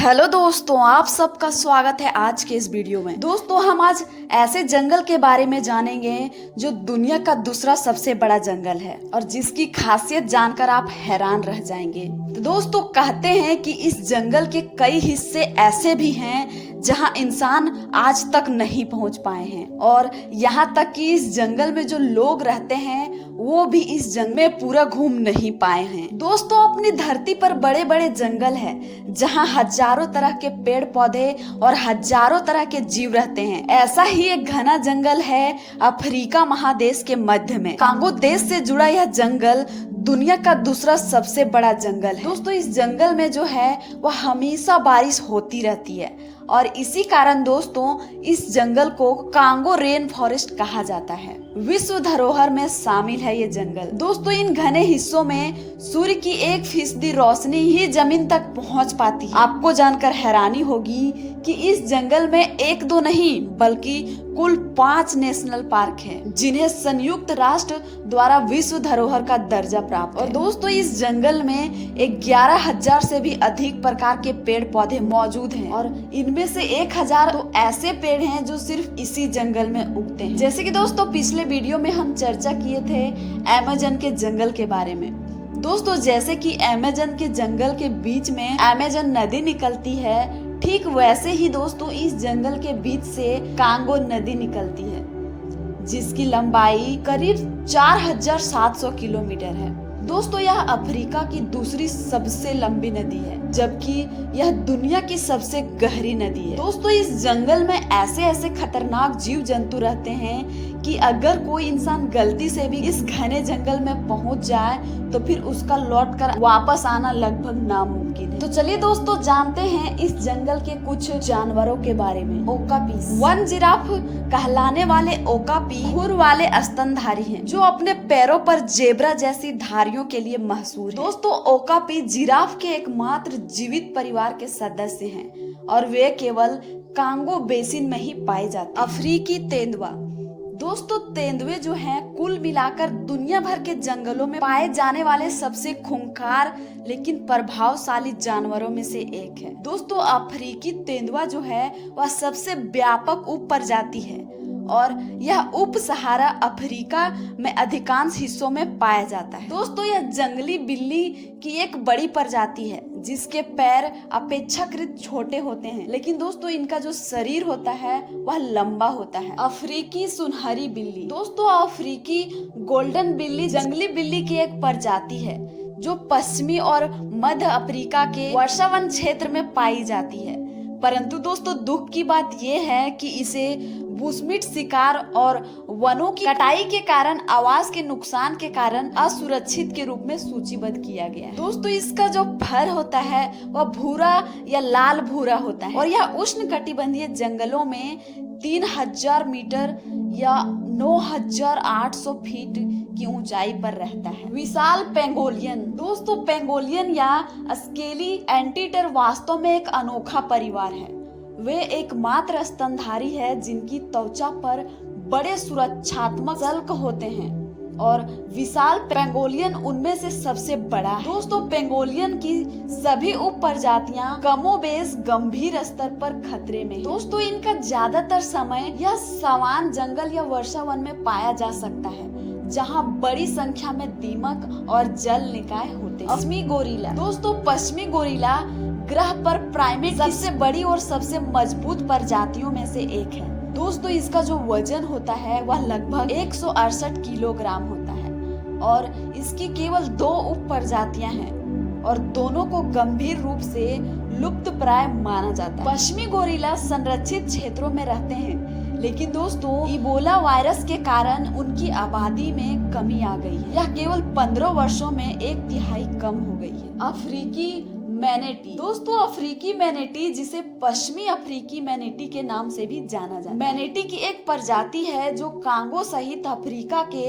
Hello दोस्तों, आप सबका स्वागत है आज के इस वीडियो में। दोस्तों, हम आज ऐसे जंगल के बारे में जानेंगे जो दुनिया का दूसरा सबसे बड़ा जंगल है और जिसकी खासियत जानकर आप हैरान रह जाएंगे। तो दोस्तों, कहते हैं कि इस जंगल के कई हिस्से ऐसे भी हैं जहां इंसान आज तक नहीं पहुंच पाए हैं और यहाँ तक कि इस जंगल में जो लोग रहते हैं वो भी इस जंगल में पूरा घूम नहीं पाए हैं। दोस्तों, अपनी धरती पर बड़े बड़े जंगल हैं जहां हजारों तरह के पेड़ पौधे और हजारों तरह के जीव रहते हैं। ऐसा ही एक घना जंगल है अफ्रीका महादेश के मध्य में। कांगो देश से जुड़ा यह जंगल दुनिया का दूसरा सबसे बड़ा जंगल है। दोस्तों, इस जंगल में जो है वह हमेशा बारिश होती रहती है और इसी कारण दोस्तों इस जंगल को कांगो रेन फॉरेस्ट कहा जाता है। विश्व धरोहर में शामिल है ये जंगल। दोस्तों, इन घने हिस्सों में सूर्य की 1% रोशनी ही जमीन तक पहुंच पाती है। आपको जानकर हैरानी होगी कि इस जंगल में एक दो नहीं बल्कि कुल 5 नेशनल पार्क हैं, जिन्हें संयुक्त राष्ट्र द्वारा विश्व धरोहर का दर्जा प्राप्त है। और दोस्तों, इस जंगल में 11,000 से भी अधिक प्रकार के पेड़ पौधे मौजूद हैं और इनमें से 1,000 तो ऐसे पेड़ हैं जो सिर्फ इसी जंगल में उगते हैं। जैसे कि दोस्तों पिछले वीडियो में हम चर्चा किए थे अमेज़न के जंगल के बारे में। दोस्तों, जैसे कि अमेज़न के जंगल के बीच में अमेज़न नदी निकलती है, ठीक वैसे ही दोस्तों इस जंगल के बीच से कांगो नदी निकलती है, जिसकी लंबाई करीब 4,700 किलोमीटर है। दोस्तों, यह अफ्रीका की दूसरी सबसे लंबी नदी है, जबकि यह दुनिया की सबसे गहरी नदी है। दोस्तों, इस जंगल में ऐसे ऐसे खतरनाक जीव जंतु रहते हैं कि अगर कोई इंसान गलती से भी इस घने जंगल में पहुंच जाए तो फिर उसका लौटकर वापस आना लगभग नामुमकिन है। तो चलिए दोस्तों, जानते हैं इस जंगल के कुछ जानवरों के बारे में। ओकापी वन जिराफ कहलाने वाले ओकापी खुर वाले स्तनधारी हैं, जो अपने पैरों पर जेब्रा जैसी धारियों के लिए मशहूर है। दोस्तों, ओकापी जिराफ के एकमात्र जीवित परिवार के सदस्य हैं और वे केवल कांगो बेसिन में ही पाए जाते हैं। अफ्रीकी तेंदुआ। दोस्तों, तेंदुए जो हैं कुल मिलाकर दुनिया भर के जंगलों में पाए जाने वाले सबसे खूंखार लेकिन प्रभावशाली जानवरों में से एक है। दोस्तों, अफ्रीकी तेंदुआ जो है वह सबसे व्यापक उप प्रजाति है और यह उप सहारा अफ्रीका में अधिकांश हिस्सों में पाया जाता है। दोस्तों, यह जंगली बिल्ली की एक बड़ी प्रजाति है जिसके पैर अपेक्षाकृत छोटे होते हैं, लेकिन दोस्तों इनका जो शरीर होता है वह लंबा होता है। अफ्रीकी सुनहरी बिल्ली। दोस्तों, अफ्रीकी गोल्डन बिल्ली जंगली बिल्ली की एक प्रजाति है जो पश्चिमी और मध्य अफ्रीका के वर्षावन क्षेत्र में पाई जाती है। परंतु दोस्तों, दुख की बात यह है कि इसे बुशमीट शिकार और वनों की कटाई के कारण आवास के नुकसान के कारण असुरक्षित के रूप में सूचीबद्ध किया गया है। दोस्तों, इसका जो फर होता है वह भूरा या लाल भूरा होता है और यह उष्णकटिबंधीय जंगलों में 3,000 मीटर या 9,800 फीट की ऊंचाई पर रहता है। विशाल पेंगोलियन। दोस्तों, पेंगोलियन या स्केली एंटीटर वास्तव में एक अनोखा परिवार है। वे एकमात्र स्तनधारी है जिनकी त्वचा पर बड़े सुरक्षात्मक शल्क होते हैं और विशाल पेंगोलियन उनमें से सबसे बड़ा है। दोस्तों, पेंगोलियन की सभी उप प्रजातियां कमोबेश गंभीर स्तर पर खतरे में। दोस्तों, इनका ज्यादातर समय यह सावन जंगल या वर्षावन में पाया जा सकता है, जहां बड़ी संख्या में दीमक और जल निकाय होते हैं। पश्चिमी गोरिल्ला। दोस्तो68 पश्चिमी गोरिल्ला ग्रह पर प्राइमेट सबसे बड़ी और सबसे मजबूत प्रजातियों में से एक है। दोस्तों, इसका जो वजन होता है वह लगभग 168 किलोग्राम होता है और इसकी केवल 2 उप प्रजातियां हैं और दोनों को गंभीर रूप से लुप्त प्राय माना जाता है। पश्चिमी गोरिल्ला संरक्षित क्षेत्रों में रहते हैं, लेकिन दोस्तों इबोला वायरस के कारण उनकी आबादी में कमी आ गई है। यह केवल 15 वर्षों में 1/3 कम हो गई है। अफ्रीकी मैनेटी। दोस्तों, अफ्रीकी मैनेटी, जिसे पश्चिमी अफ्रीकी मैनेटी के नाम से भी जाना जाता है, मैनेटी की एक प्रजाति है जो कांगो सहित अफ्रीका के